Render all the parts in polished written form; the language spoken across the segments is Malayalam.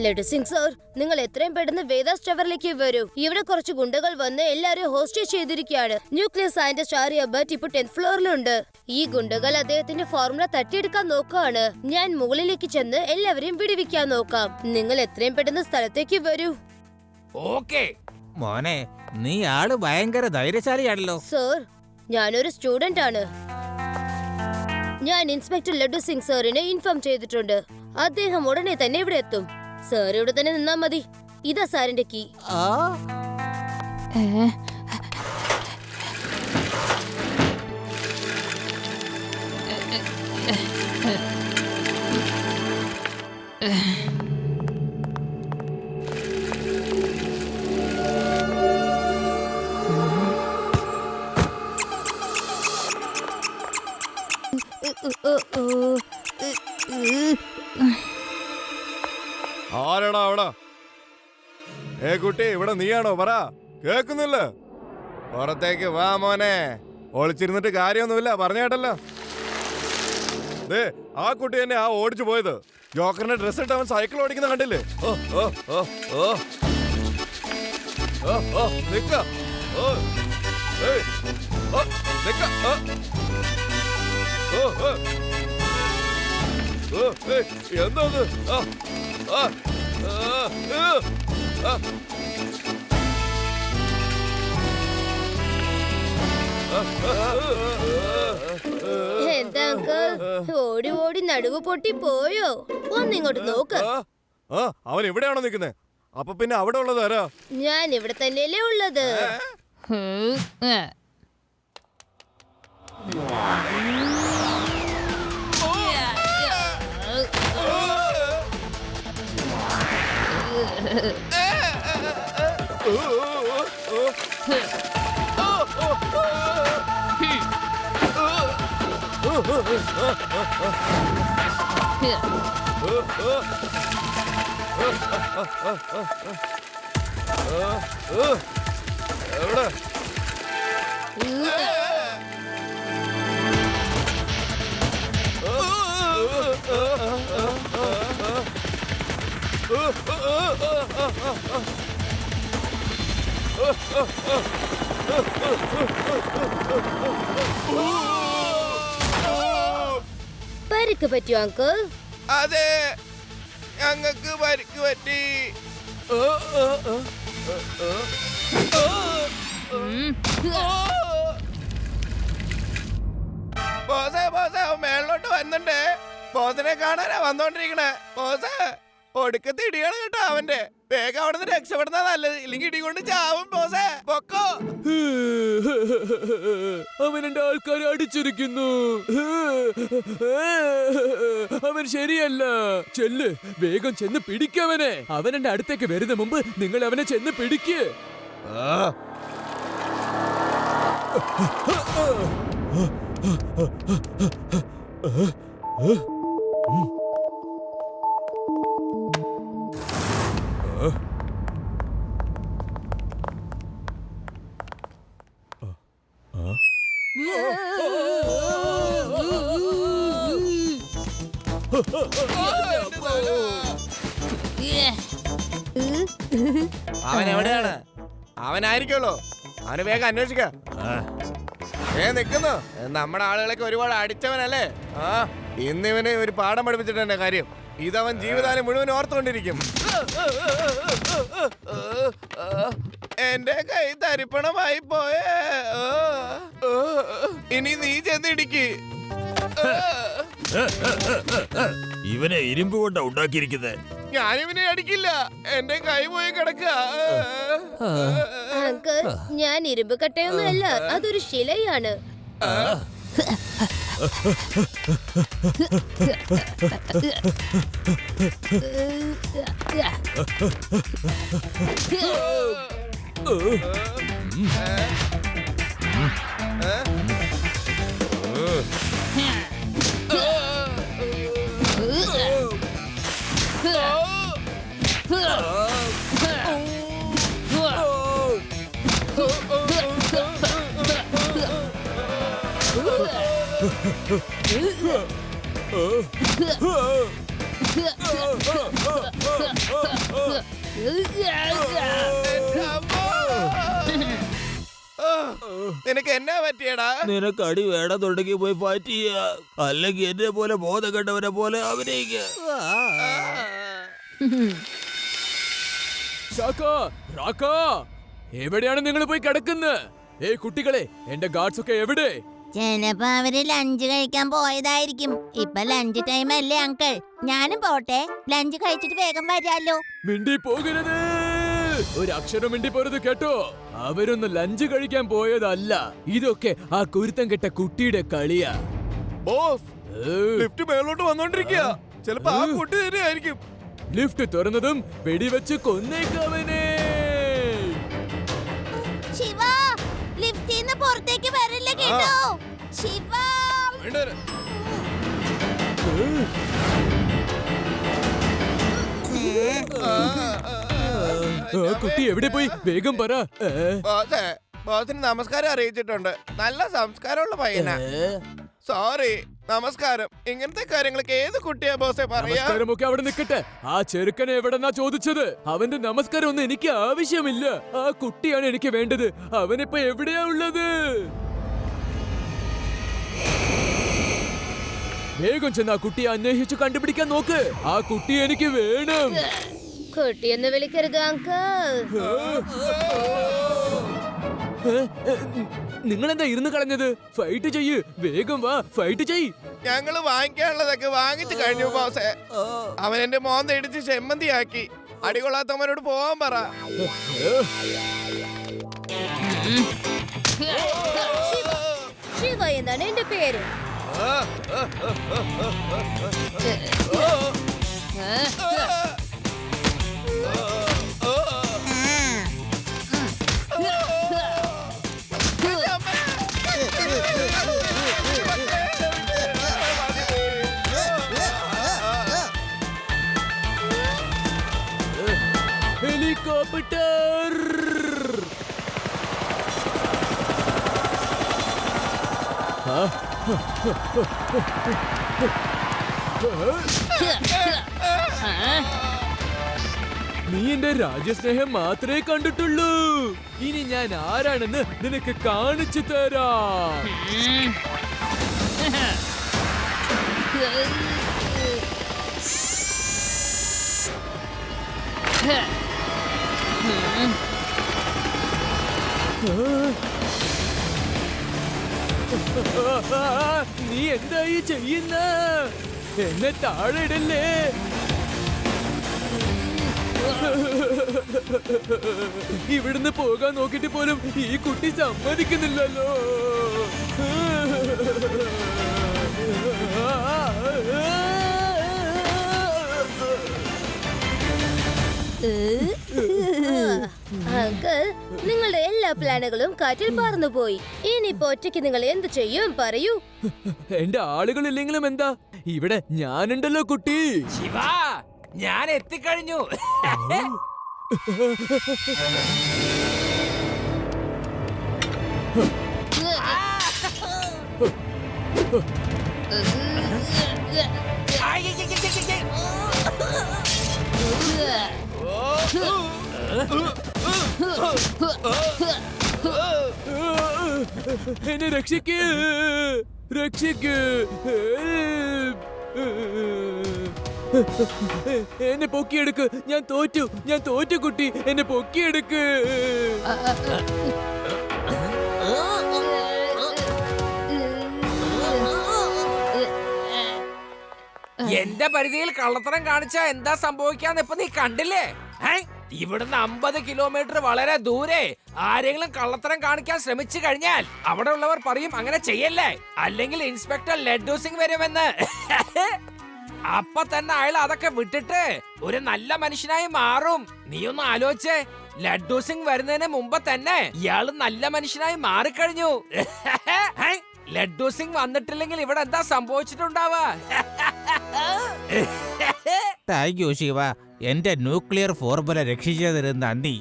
ലഡു സിംഗ് സർ, നിങ്ങൾ എത്രയും പെട്ടെന്ന് വേദാസ് ടവറിലേക്ക് വരൂ. ഇവിടെ കുറച്ച് ഗുണ്ടകൾ വന്ന് എല്ലാരും ഹോസ്റ്റേജ് ചെയ്തിരിക്കുകയാണ്. ന്യൂക്ലിയർ സയന്റിസ്റ്റ് ആര്യഭട്ട് ഇപ്പോൾ 10th ഫ്ലോറിലുണ്ട്. ഈ ഗുണ്ടകൾ അദ്ദേഹത്തിന്റെ ഫോർമുല തട്ടിയെടുക്കാൻ നോക്കുകയാണ്. ഞാൻ മുകളിലേക്ക് ചെന്ന് എല്ലാവരെയും വിടുവിക്കാൻ നോക്കാം. നിങ്ങൾ എത്രയും പെട്ടെന്ന് സ്ഥലത്തേക്ക് വരൂ. ഓക്കേ മോനെ, നീ ആള് ഭയങ്കര ധൈര്യശാലിയാണല്ലോ. സർ, ഞാനൊരു സ്റ്റുഡന്റ് ആണ്. ഞാൻ ഇൻസ്പെക്ടർ ലഡു സിംഗ് സാറിനെ ഇൻഫോം ചെയ്തിട്ടുണ്ട്. അദ്ദേഹം ഉടനെ തന്നെ ഇവിടെ എത്തും. സാർ ഇവിടെ തന്നെ നിന്നാ മതി. ഇതാ സാറിന്റെ കീ. ആരാടാ അവിടെ? കുട്ടി, ഇവിടെ നീയാണോ? പറ, കേക്കുന്നില്ല. പുറത്തേക്ക് വാ മോനെ. ഒളിച്ചിരുന്നിട്ട് കാര്യമൊന്നുമില്ല, പറഞ്ഞേട്ടല്ലോ. ആ കുട്ടി തന്നെ ആ ഓടിച്ചു പോയത്. ജോക്കറിന്റെ ഡ്രസ് ഇട്ട് അവൻ സൈക്കിൾ ഓടിക്കുന്ന കണ്ടില്ലേ? എന്താ എന്താ ഓടി ഓടി നടുവ് പൊട്ടി പോയോ? ഒന്നിങ്ങോട്ട് നോക്ക്. അവൻ എവിടെയാണോ നിൽക്കുന്നത്? അപ്പൊ പിന്നെ അവിടെ ഉള്ളത് ആരാ? ഞാൻ ഇവിടെ തന്നെയല്ലേ ഉള്ളത്. എവിടെ? പരിക്ക് പറ്റിയോ അങ്കിൾ? അതെ, ഞങ്ങൾക്ക് പരിക്ക് പറ്റി. മേളിലോട്ട് വന്നിട്ടേ. ബോസിനെ കാണാനാ വന്നോണ്ടിരിക്കണേ. ബോസ് ഒടുക്കത്തെ ഇടിയാണ് കേട്ടോ അവന്റെ. വേഗം അവിടെ നിന്ന് രക്ഷപ്പെടുന്ന നല്ലത്, ഇല്ലെങ്കിൽ ഇടി കൊണ്ട് ചാവും. ബോസേ പൊക്കോ. അവൻ എന്റെ ആൾക്കാരെ അടിച്ചിരിക്കുന്നു. അവൻ ശരിയല്ല. ചെല്ല്, വേഗം ചെന്ന് പിടിക്കവനെ. അവൻ എന്റെ അടുത്തേക്ക് വരുന്ന മുമ്പ് നിങ്ങൾ അവനെ ചെന്ന് പിടിക്ക്. അവൻ എവിടെയാണ്? അവനായിരിക്കുമല്ലോ. അവന് വേഗം അന്വേഷിക്ക. നിക്കുന്നു. നമ്മുടെ ആളുകളൊക്കെ ഒരുപാട് അടിച്ചവനല്ലേ. ഇന്നിവന് ഒരു പാഠം പഠിപ്പിച്ചിട്ടെ കാര്യം. ഇതവൻ ജീവിതകാലം മുഴുവൻ ഓർത്തുകൊണ്ടിരിക്കും. എന്റെ കൈ തരിപ്പണമായി പോയേ. ഇനി നീ ചെന്നിടിക്ക്. ഇവനെ ഇരുമ്പ് കൊണ്ടാ ഉണ്ടാക്കിയിരിക്കുന്നത്. ഞാനിവനെ അടിക്കില്ല. എന്റെ കൈ പോയി കിടക്കുക. അങ്കിൾ, ഞാൻ ഇരുമ്പ് കട്ടയൊന്നും അല്ല, അതൊരു ശിലയാണ്. നിനക്ക് എന്നാ പറ്റിയടാ? നിനക്ക് അടി വേണമെന്നുണ്ടെങ്കിൽ പോയി ഫൈറ്റ് ചെയ്യ, അല്ലെങ്കിൽ എന്നെ പോലെ ബോധം കെട്ടവനെ പോലെ അഭിനയിക്ക. എവിടെയാണ് നിങ്ങൾ പോയി കിടക്കുന്നത്? ഏയ് കുട്ടികളെ, എന്റെ ഗാർഡ്സ് ഒക്കെ എവിടെ? ചിലപ്പോ അവര് ലഞ്ച് കഴിക്കാൻ പോയതായിരിക്കും. ഇപ്പൊ ലഞ്ച് ടൈം അല്ലേ അങ്കിൾ? ഞാനും പോട്ടെ, ലഞ്ച് കഴിച്ചിട്ട് വേഗം വരാലോ. മിണ്ടി പോകരുത്, ഒരു അക്ഷരം മിണ്ടി പോരുത് കേട്ടോ. അവരൊന്ന് ലഞ്ച് കഴിക്കാൻ പോയതല്ല, ഇതൊക്കെ ആ കുരുത്തം കെട്ട കുട്ടിയുടെ കളിയാ. ബോസ്, ലിഫ്റ്റ് മേലോട്ട് വന്നോണ്ടിരിക്കുക. ചിലപ്പോ ആ കുട്ടി തന്നെ ആയിരിക്കും. ലിഫ്റ്റ് തുറന്നതും വെടിവെച്ച് കൊന്നേക്കവനെ. ശിവ, ലിഫ്റ്റിന്ന് പുറത്തേക്ക് വരില്ല കേട്ടോ. ശിവ, ആ കുട്ടി എവിടെ പോയി? വേഗം പറ. ബോസിന് നമസ്കാരം അറിയിച്ചിട്ടുണ്ട്. നല്ല സംസ്കാരമുള്ള പയ്യനാ. സോറി, നമസ്കാരം. ഇങ്ങനത്തെ കാര്യങ്ങളൊക്കെ ഏത് കുട്ടിയാ ബോസെ പറയാ? നമസ്കാരമൊക്കെ അവിടെ നിൽക്കട്ടെ. ആ ചെറുക്കനെ എവിടെന്നാ ചോദിച്ചത്? അവന്റെ നമസ്കാരം ഒന്നും എനിക്ക് ആവശ്യമില്ല. ആ കുട്ടിയാണ് എനിക്ക് വേണ്ടത്. അവനിപ്പോ എവിടെയാ ഉള്ളത്? വേഗം ചെന്ന് ആ കുട്ടിയെ അന്വേഷിച്ച് കണ്ടുപിടിക്കാൻ നോക്ക്. ആ കുട്ടി എനിക്ക് വേണം. കുട്ടിയെന്ന് വിളിക്കരുത് അങ്കിൾ. നിങ്ങളെന്താ ഇരുന്ന് കളഞ്ഞത്? ഫൈറ്റ് ചെയ്യ്, വേഗം വാ, ഫൈറ്റ് ചെയ്. ഞങ്ങള് വാങ്ങിക്കാനുള്ളതൊക്കെ വാങ്ങിച്ചു കഴിഞ്ഞു ബോസെ. അവൻ എന്റെ മോന്ത ഇടിച്ച് ചെമ്മന്തിയാക്കി. അടികൊള്ളാത്തവനോട് പോവാൻ പറ. ശിവ എന്നാണ് എന്റെ പേര്. ഹെലികോപ്റ്റർ. നീ എന്റെ രാജ്യസ്നേഹം മാത്രമേ കണ്ടിട്ടുള്ളൂ. ഇനി ഞാൻ ആരാണെന്ന് നിനക്ക് കാണിച്ചു തരാം. നീ എന്തായി ചെയ്യുന്ന? എന്നെ താഴെ ഇടല്ലേ. ഇവിടുന്ന് പോകാൻ നോക്കിട്ട് പോലും ഈ കുട്ടി സമ്മതിക്കുന്നില്ലല്ലോ. അങ്കിൾ, നിങ്ങളുടെ എല്ലാ പ്ലാനുകളും കാറ്റിൽ പറന്നുപോയി. ഇനിയിപ്പോ ഒറ്റയ്ക്ക് നിങ്ങൾ എന്ത് ചെയ്യും പറയൂ. എന്റെ ആളുകൾ ഇല്ലെങ്കിലും എന്താ, ഇവിടെ ഞാനുണ്ടല്ലോ കുട്ടി. ശിവ, ഞാൻ എത്തിക്കഴിഞ്ഞു. എന്നെ രക്ഷിക്ക്, രക്ഷിക്ക്. എന്നെ പൊക്കിയെടുക്ക്. ഞാൻ തോറ്റു കുട്ടി. എന്നെ പൊക്കിയെടുക്ക്. എന്റെ പരിധിയിൽ കള്ളത്തരം കാണിച്ചാ എന്താ സംഭവിക്കാന്ന് ഇപ്പൊ നീ കണ്ടില്ലേ? ഇവിടുന്ന് 50 കിലോമീറ്റർ വളരെ ദൂരെ ആരെങ്കിലും കള്ളത്തരം കാണിക്കാൻ ശ്രമിച്ചു കഴിഞ്ഞാൽ അവിടെ ഉള്ളവർ പറയും അങ്ങനെ ചെയ്യല്ലേ, അല്ലെങ്കിൽ ഇൻസ്പെക്ടർ ലഡ്ഡൂസിംഗ് വരുമെന്ന്. അപ്പൊ തന്നെ അയാൾ അതൊക്കെ വിട്ടിട്ട് ഒരു നല്ല മനുഷ്യനായി മാറും. നീ ഒന്ന് ആലോചിച്ചേ, ലഡ്ഡൂസിംഗ് വരുന്നതിന് മുമ്പ് തന്നെ ഇയാള് നല്ല മനുഷ്യനായി മാറിക്കഴിഞ്ഞു. ലഡ്ഡൂസിംഗ് വന്നിട്ടില്ലെങ്കിൽ ഇവിടെ എന്താ സംഭവിച്ചിട്ടുണ്ടാവുക? താങ്ക് യു ശിവ, എന്റെ ന്യൂക്ലിയർ ഫോർമുല രക്ഷിച്ചതിന് നന്ദി.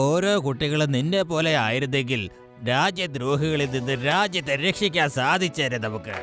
ഓരോ കുട്ടികളും നിന്നെ പോലെ ആയിരുന്നെങ്കിൽ രാജ്യദ്രോഹികളിൽ നിന്ന് രാജ്യത്തെ രക്ഷിക്കാൻ സാധിച്ചേരെ നമുക്ക്.